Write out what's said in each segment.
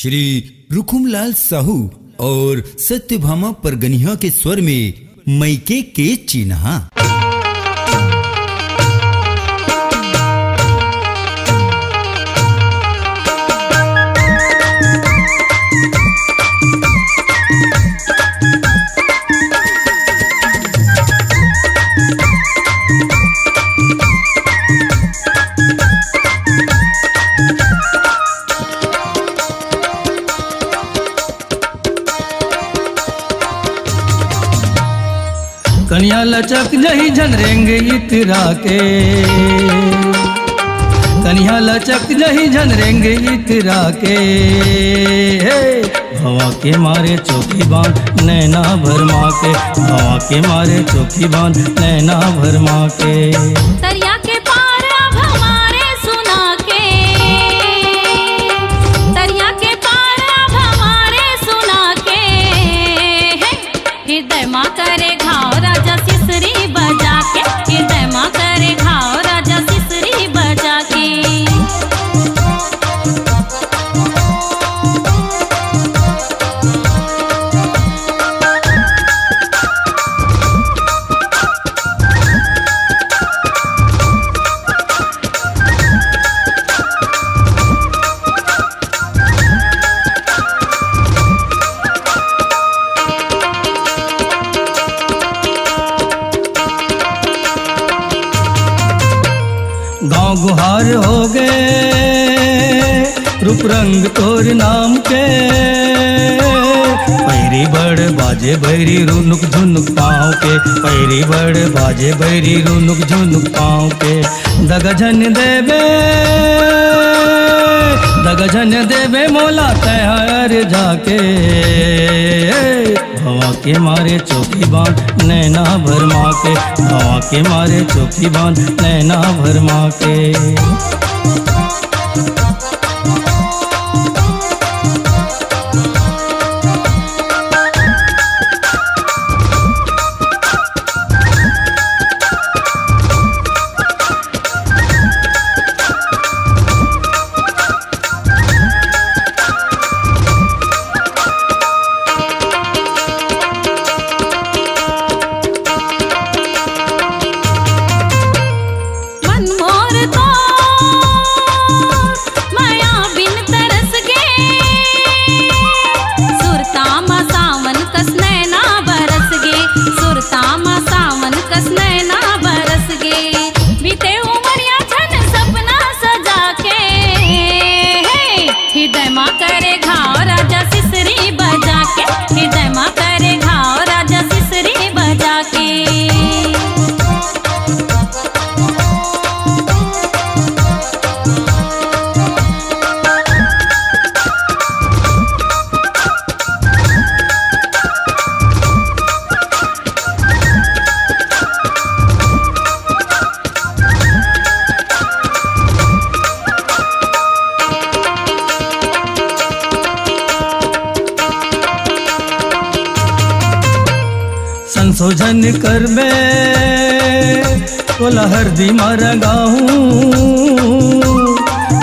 श्री रुकुमलाल साहू और सत्यभामा परगनिया के स्वर में मैके के चिन्हा। कन्या लचक जही झनरेंगे इतरा के, कन्या लचक जही झनरेंगे इतरा के। हवा के मारे चौकी बांध नैना भरमा के, हवा के मारे चौकी बांध नैना भरमा के। दरिया के पार अब हमारे सुना के, दरिया के पार अब हमारे सुना के। हृदय माँ करे घाव राजा सिसरी बजा के, हृदय माँ करे घाव राजा सिसरी बजा के। गाँव गुहार हो गए रूप रंग तोर नाम के। पैरी बड़ बाजे भैरी रुनुक झुनुक पाँव के, पैरी बड़ बाजे भैरी रुनुक झुनुक पाँव के। दगझन देवे दगझन देवे मोला तैयार जाके। हवा के मारे चौकी बांध नैना भरमा के, हवा के मारे चौकी बांध नैना भरमा के। संशोधन कर में तोला हरदी मारा गाऊं।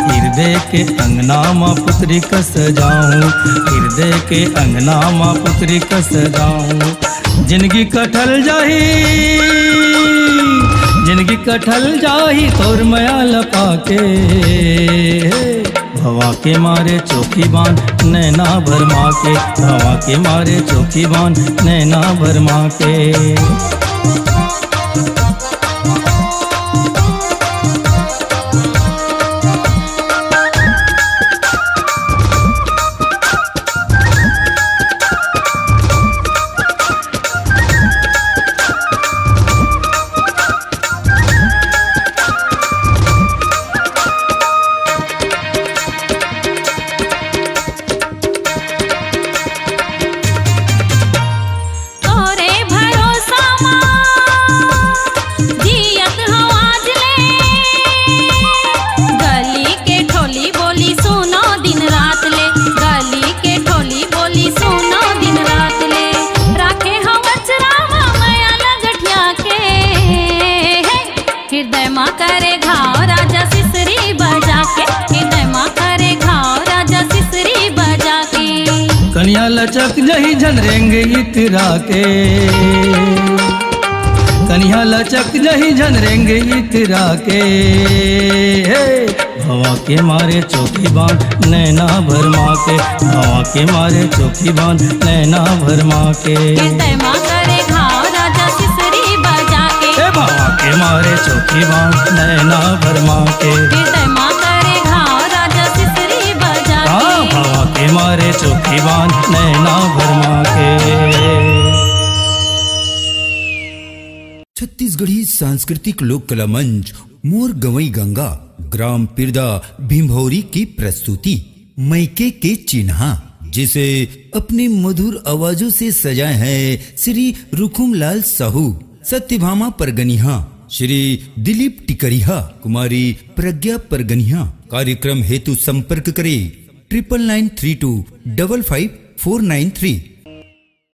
हृदय के अंगना माँ पुत्री कस जाऊं, हृदय के अंगना माँ पुत्री कस जाऊं। जिंदगी कटल जाही, जिंदगी कटल जाही तोर माया लपा के। हवा के मारे चौकी बांध नैना भरमा के, हवा के मारे चौकी बांध नैना भरमा के। तोरे भरोसा माँ लचक जही झनरेंगे इतरा के, कन्या लचक जही झनरेंगे इतरा के। हवा के मारे चौकी बांध नैना भरमा के, हवा के मारे चौकी बांध नैना भरमा के। दैमा करे घाव राजा सिसरी बजा के, हवा के मारे चौकी बांध नैना भरमा के। दैमा करे घाव राजा सिसरी बजा के, हवा के मारे चौकी बांध नैना भरमा के। छत्तीसगढ़ी सांस्कृतिक लोक कला मंच मोर गवई गंगा ग्राम पिरदा भीमभौरी की प्रस्तुति मैके के चिन्हा, जिसे अपने मधुर आवाजों से सजाए हैं श्री रुकुमलाल साहू, सत्यभामा परगनिया, श्री दिलीप टिकरिया, कुमारी प्रज्ञा परगनिया। कार्यक्रम हेतु संपर्क करें 9992555493।